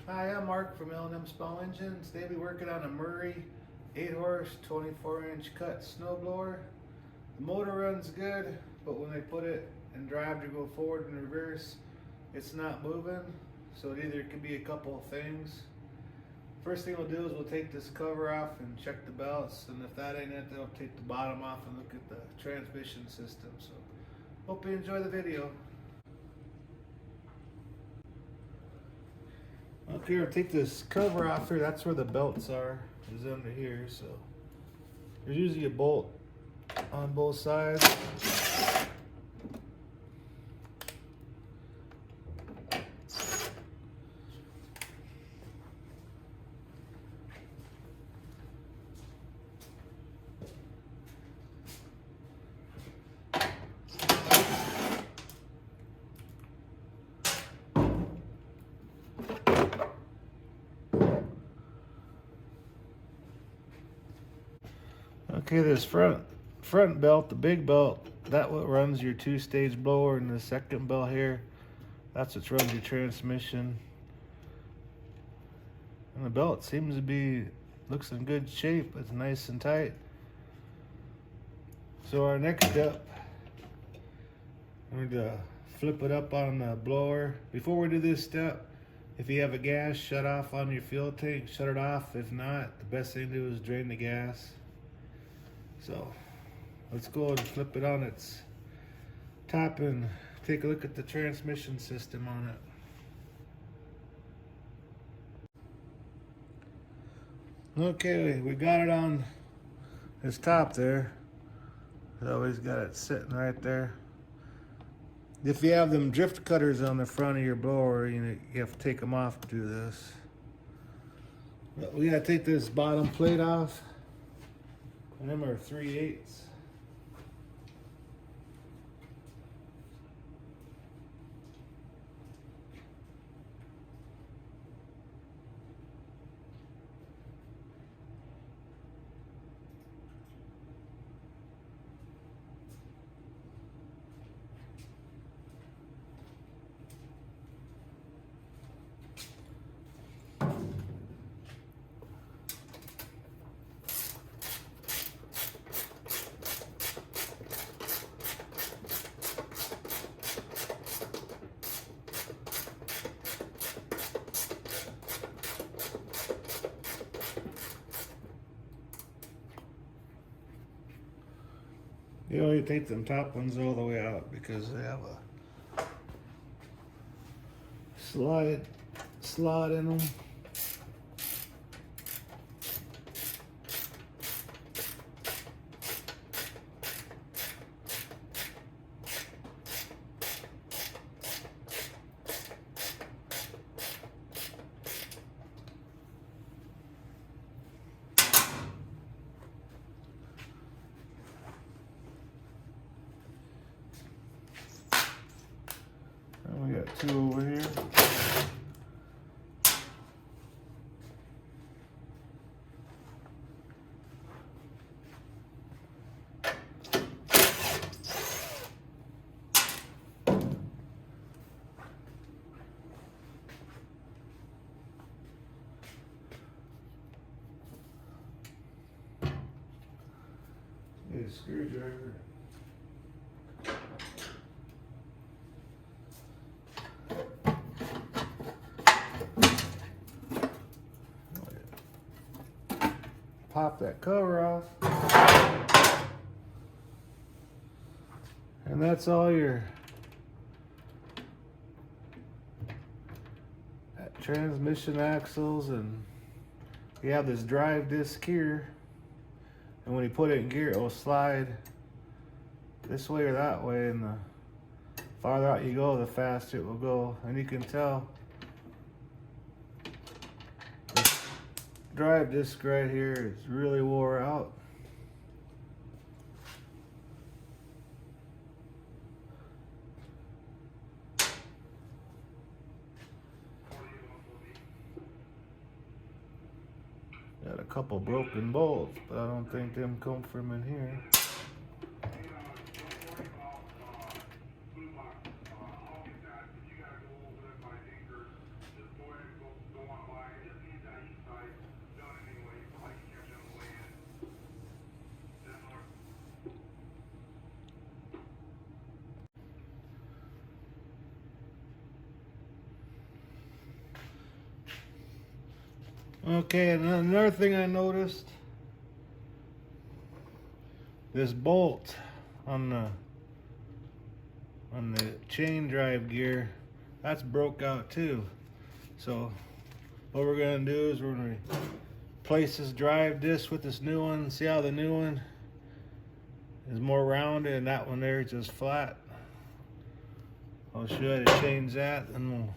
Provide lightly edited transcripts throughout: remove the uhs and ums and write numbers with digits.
Hi, I'm Mark from L&M Small Engines. Today we're working on a Murray 8-horse, 24-inch cut snowblower. The motor runs good, but when they put it in drive to go forward and reverse, it's not moving. So it either could be a couple of things. First thing we'll do is we'll take this cover off and check the belts, and if that ain't it, then we'll take the bottom off and look at the transmission system. So hope you enjoy the video. Okay, I'll take this cover off here. That's where the belts are, is under here. So there's usually a bolt on both sides. Okay, this front belt, the big belt, that what runs your two-stage blower, and the second belt here, that's what runs your transmission. And the belt seems to be, looks in good shape. It's nice and tight. So our next step, we're going to flip it up on the blower. Before we do this step, if you have a gas shut off on your fuel tank, shut it off. If not, the best thing to do is drain the gas. So let's go and flip it on its top and take a look at the transmission system on it. Okay, we got it on its top there. We always got it sitting right there. If you have them drift cutters on the front of your blower, you have to take them off to do this. But we gotta take this bottom plate off. And them are 3/8. You only take them top ones all the way out because they have a slot in them. And we got two over here. Need a screwdriver. Pop that cover off. And that's all your transmission axles, and you have this drive disc here, and when you put it in gear, it will slide this way or that way, and the farther out you go, the faster it will go. And you can tell this drive disc right here is really wore out. Got a couple broken bolts, but I don't think them come from in here. Okay, and another thing I noticed, this bolt on the chain drive gear, that's broke out too. So what we're gonna do is we're gonna replace this drive disc with this new one. See how the new one is more rounded and that one there is just flat. I'll show you how to change that, and we'll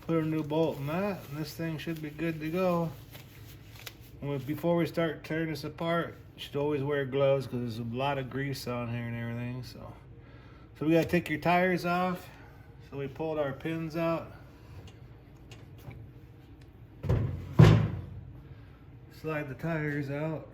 put a new bolt in that, and this thing should be good to go. Before we start tearing this apart, you should always wear gloves because there's a lot of grease on here and everything. So we gotta take your tires off. So we pulled our pins out. Slide the tires out.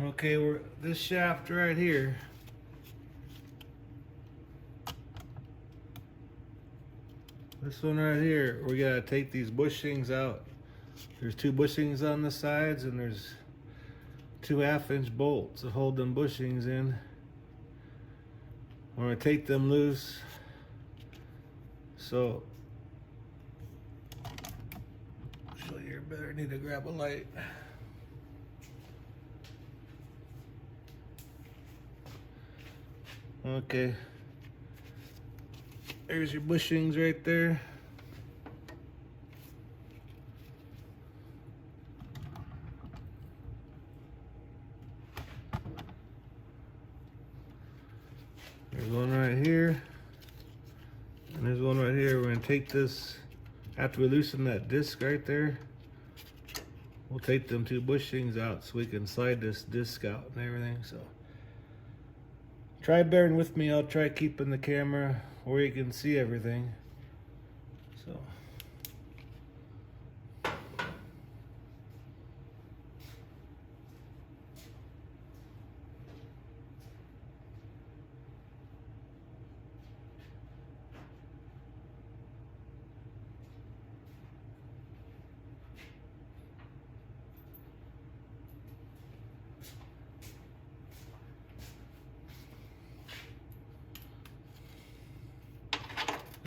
Okay, we're this shaft right here. This one right here, we gotta take these bushings out. There's 2 bushings on the sides, and there's 2 1/2-inch bolts that hold them bushings in. We're gonna take them loose. So, show you better need to grab a light. Okay, there's your bushings right there. There's one right here, and there's one right here. We're gonna take this, after we loosen that disc right there, we'll take them 2 bushings out so we can slide this disc out and everything. So try bearing with me. I'll try keeping the camera where you can see everything. So.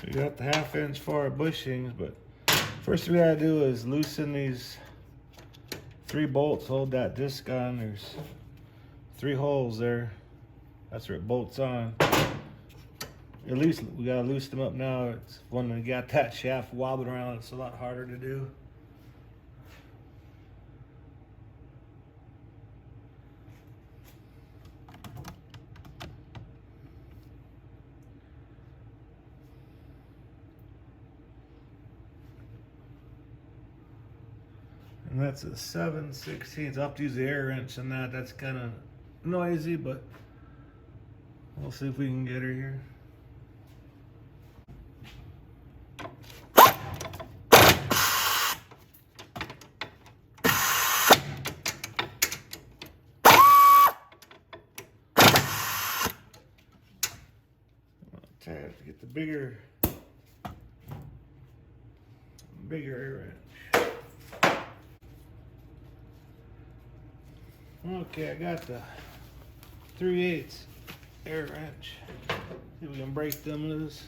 We got the 1/2-inch for our bushings, but first we gotta do is loosen these 3 bolts. Hold that disc on. There's 3 holes there. That's where it bolts on. At least we gotta loosen them up now. It's when we got that shaft wobbling around, it's a lot harder to do. And that's a 7/16. I'll have to use the air wrench on that. That's kind of noisy, but we'll see if we can get her here. Try to get the bigger air wrench. Okay, I got the 3/8 air wrench. See if we can break them loose.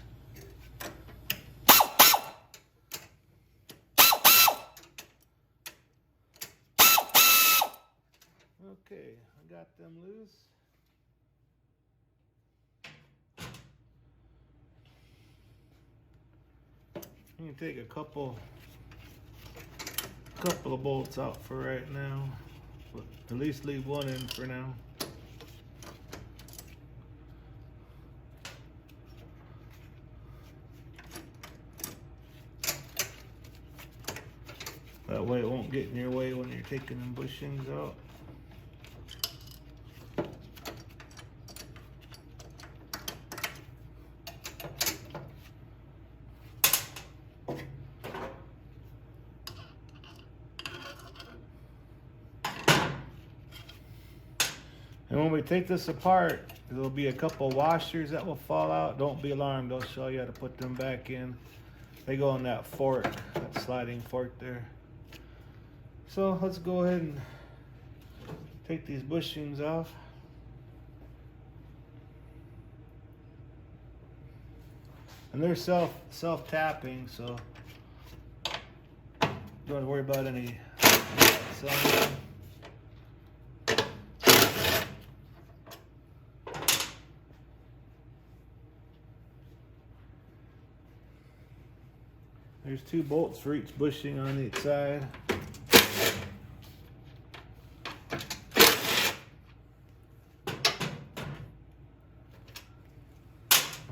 Okay, I got them loose. You can take a couple of bolts out for right now. But at least leave one in for now. That way it won't get in your way when you're taking them bushings out. And when we take this apart, There'll be a couple washers that will fall out. Don't be alarmed, they'll show you how to put them back in. They go on that fork, that sliding fork there. So let's go ahead and take these bushings off. And they're self-tapping, so don't have to worry about any sound. There's 2 bolts for each bushing on each side.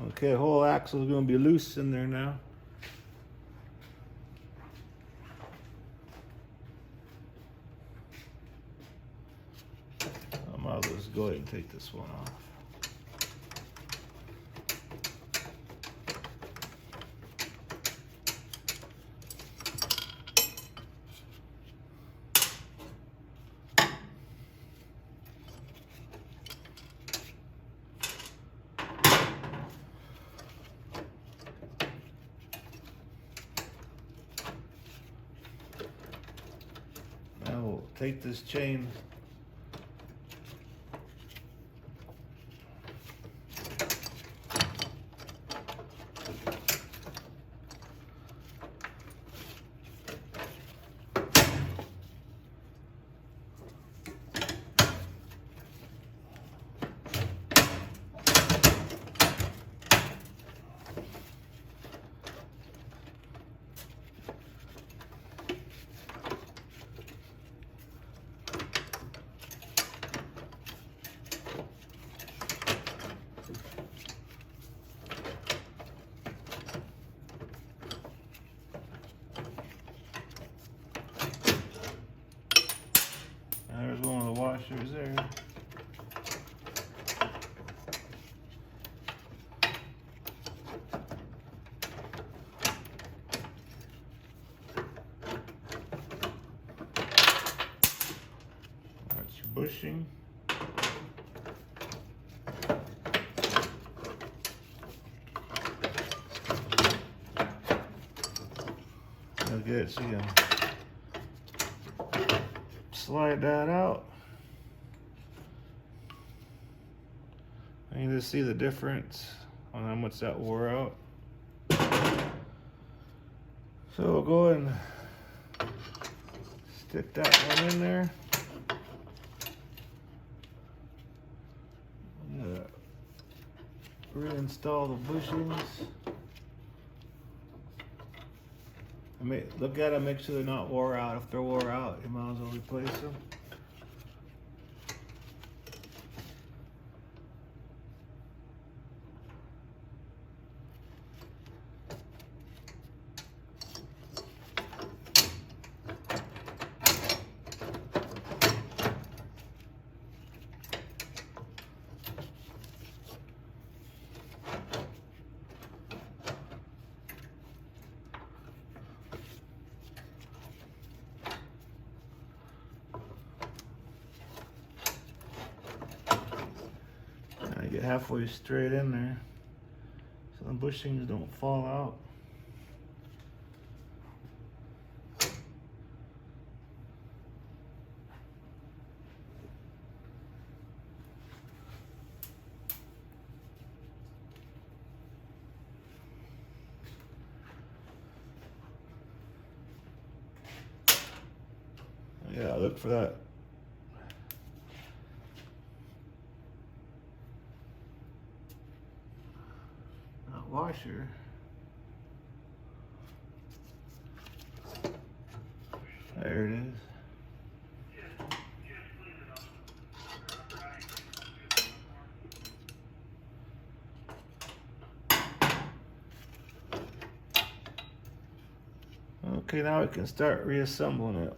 Okay, the whole axle is going to be loose in there now. I might as well just go ahead and take this one off. Now we'll take this chain . There's one of the washers there. That's your bushing. Good, so you slide that out. And you just see the difference on how much that wore out. So we'll go ahead and stick that one in there. Reinstall the bushings. Look at them, make sure they're not wore out. If they're wore out, you might as well replace them. Get halfway straight in there so the bushings don't fall out. Yeah, look for that. Washer. There it is. Okay, now we can start reassembling it.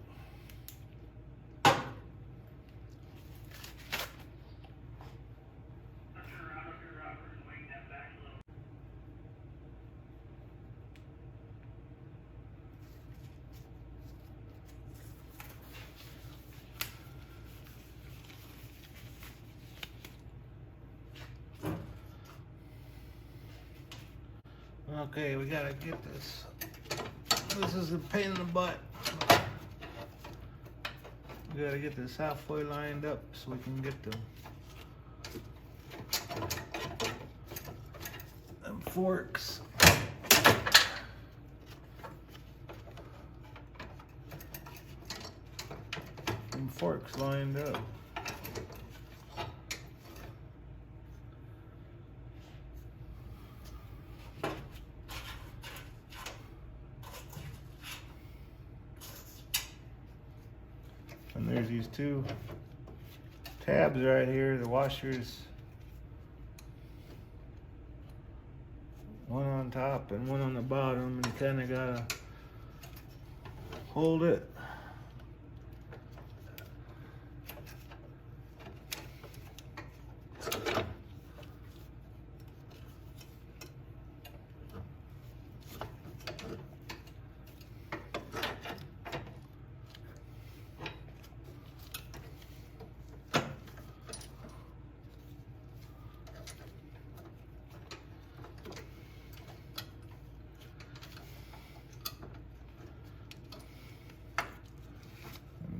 Okay, we gotta get this. This is a pain in the butt. We gotta get this halfway lined up so we can get them forks. Them forks lined up. And there's these two tabs right here, the washers. One on top and one on the bottom, and you kind of gotta hold it.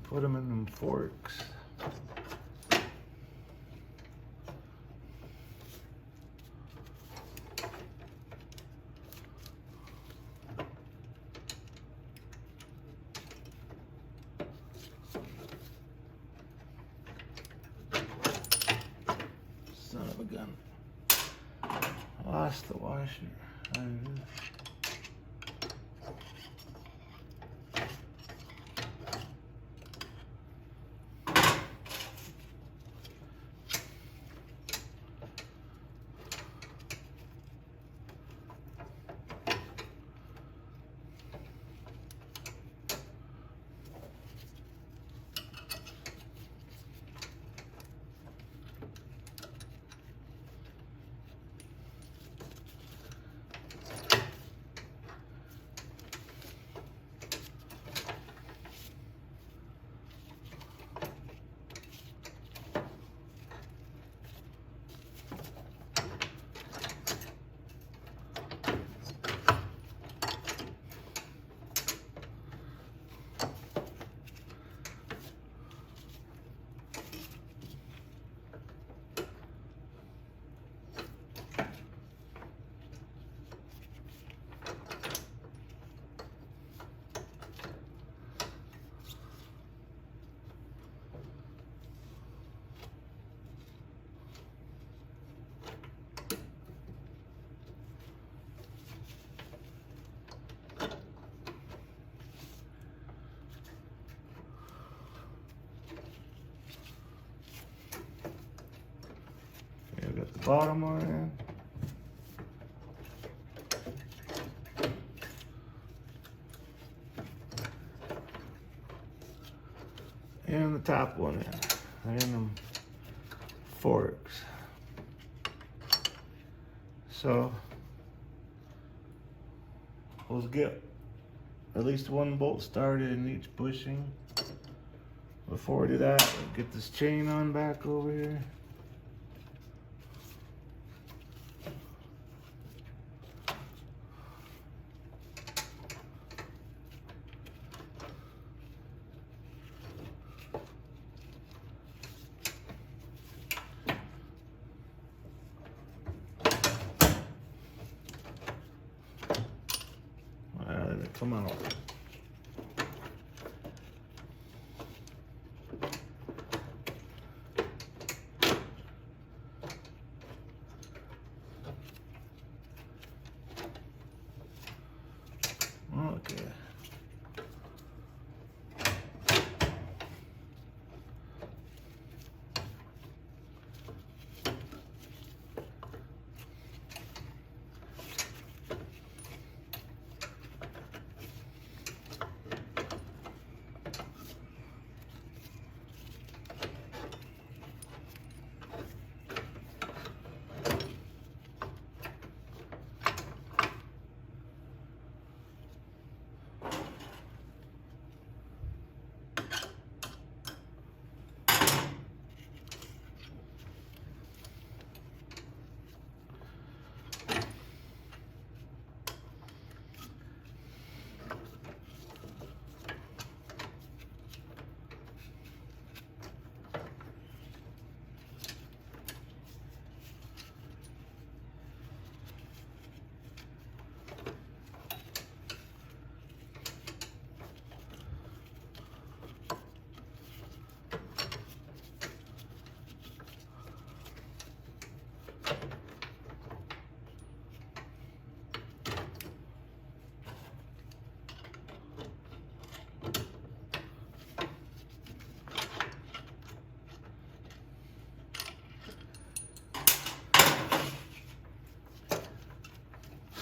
Put them in them forks. Son of a gun. Lost the washer. There it is. Got the bottom one in. And the top one in. And them forks. So we'll get at least one bolt started in each bushing. Before we do that, we'll get this chain on back over here. Come out. Okay.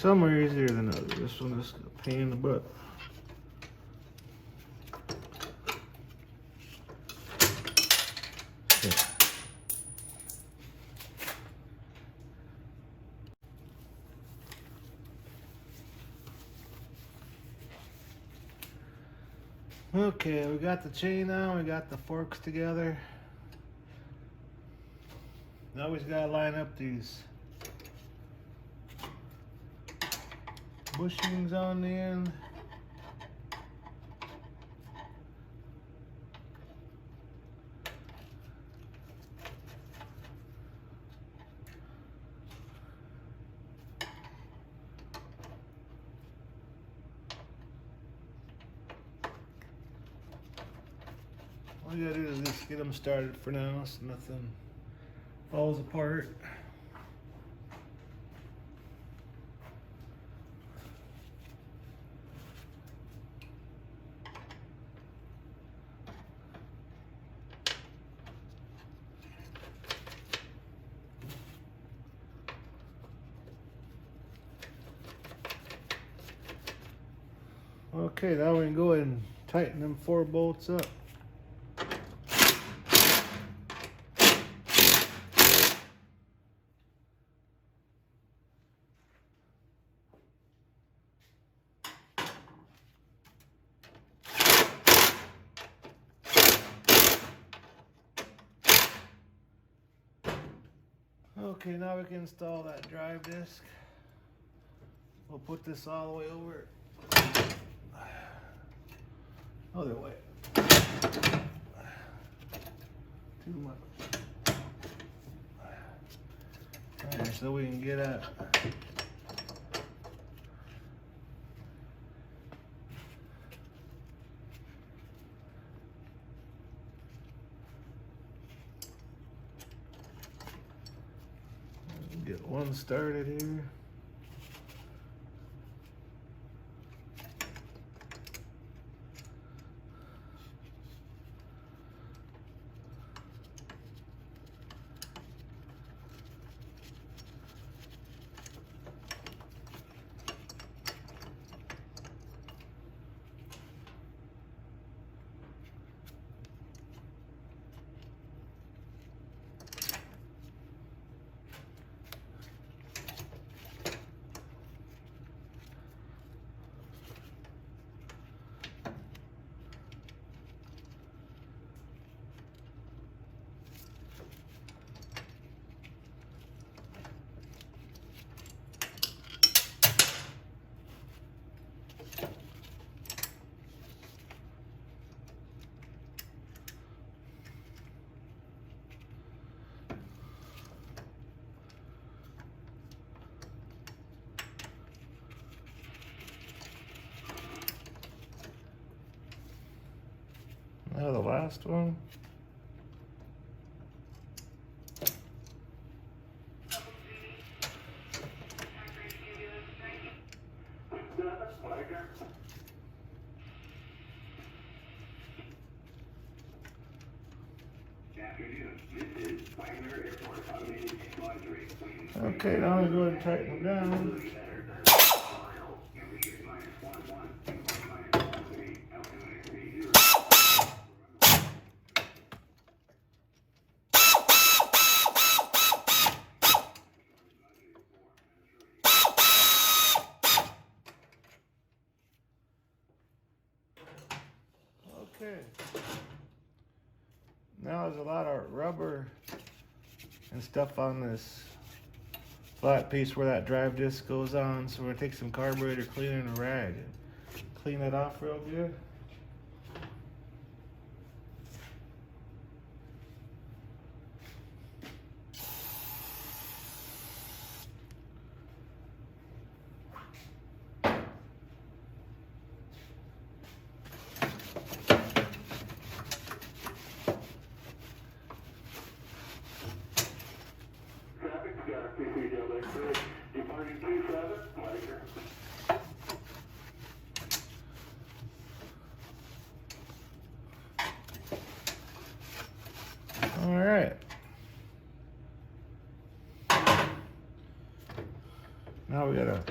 Some are easier than others. This one is a pain in the butt. Okay, we got the chain on, we got the forks together. Now we just gotta line up these bushings on the end. All you gotta do is just get them started for now so nothing falls apart. Okay, now we can go ahead and tighten them 4 bolts up. Okay, now we can install that drive disc. We'll put this all the way over. Other way. Too much. Alright, so we can get at get one started here. Now the last one. Okay, now we go ahead and tighten them down. Okay. Now there's a lot of rubber and stuff on this flat piece where that drive disc goes on, so we're gonna take some carburetor cleaner and a rag and clean it off real good. All right. Now we gotta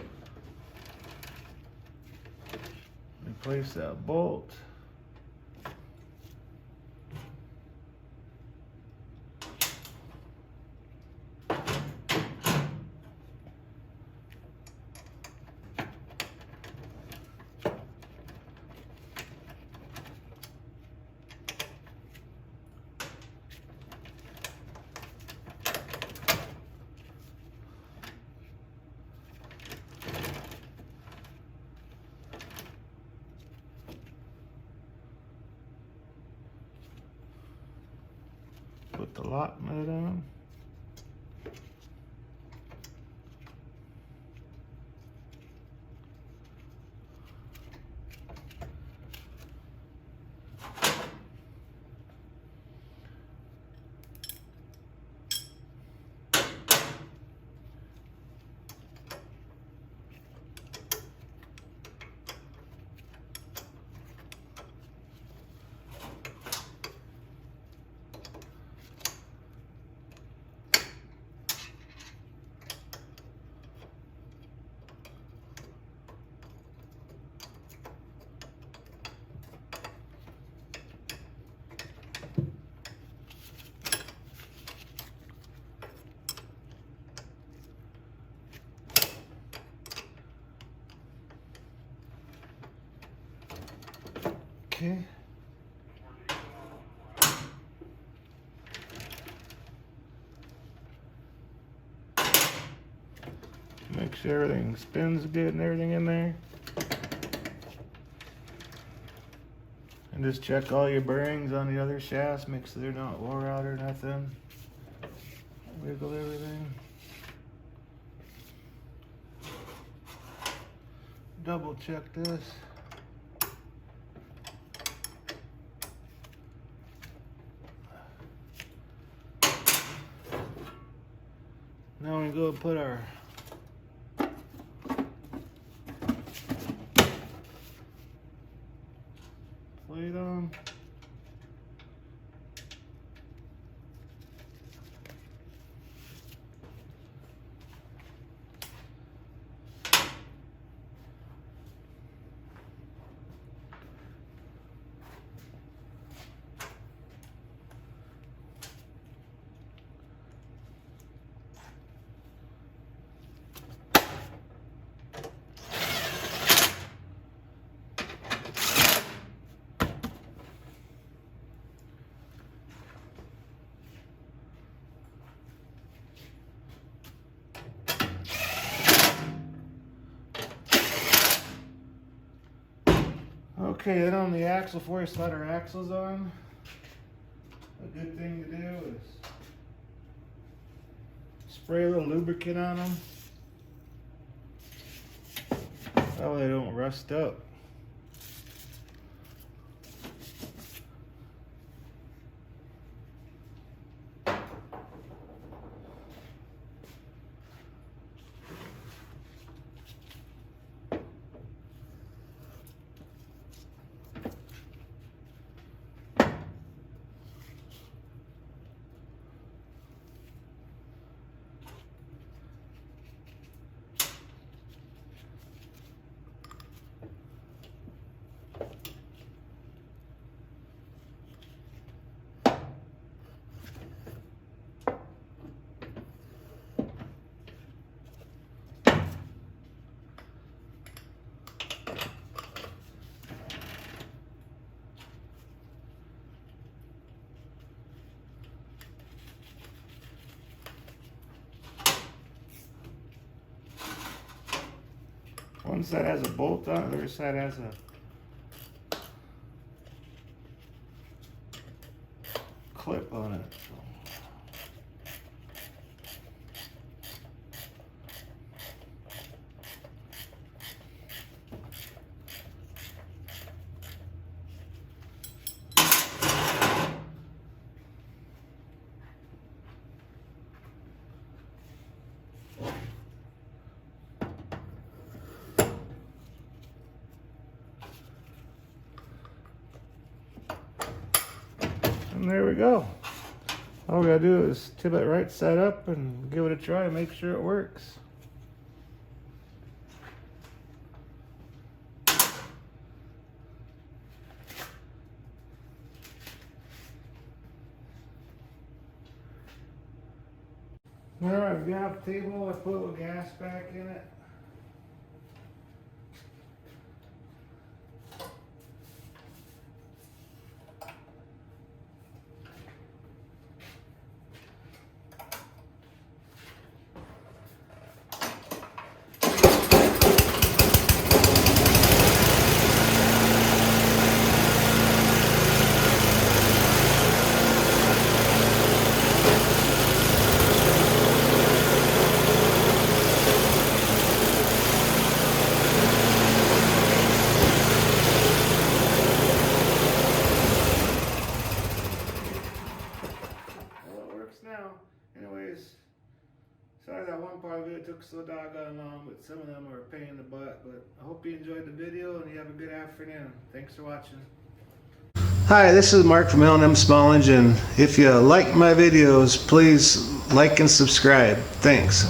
Place that bolt. Put the lock nut on. Okay. Make sure everything spins good and everything in there. And just check all your bearings on the other shafts, make sure they're not wore out or nothing. Wiggle everything. Double check this. Now we go and put our plate on. Okay, then on the axle, before we slide our axles on, a good thing to do is spray a little lubricant on them. That way they don't rust up. One side has a bolt on it, the other side has a clip on it. And there we go. All we gotta do is tip it right side up and give it a try and make sure it works. Where I've got a table, I put a little gas back in it. Now, anyways, sorry that one part of it took so doggone long, but some of them are a pain in the butt. But I hope you enjoyed the video and you have a good afternoon. Thanks for watching. Hi, this is Mark from L&M Small Engine. If you like my videos, please like and subscribe. Thanks.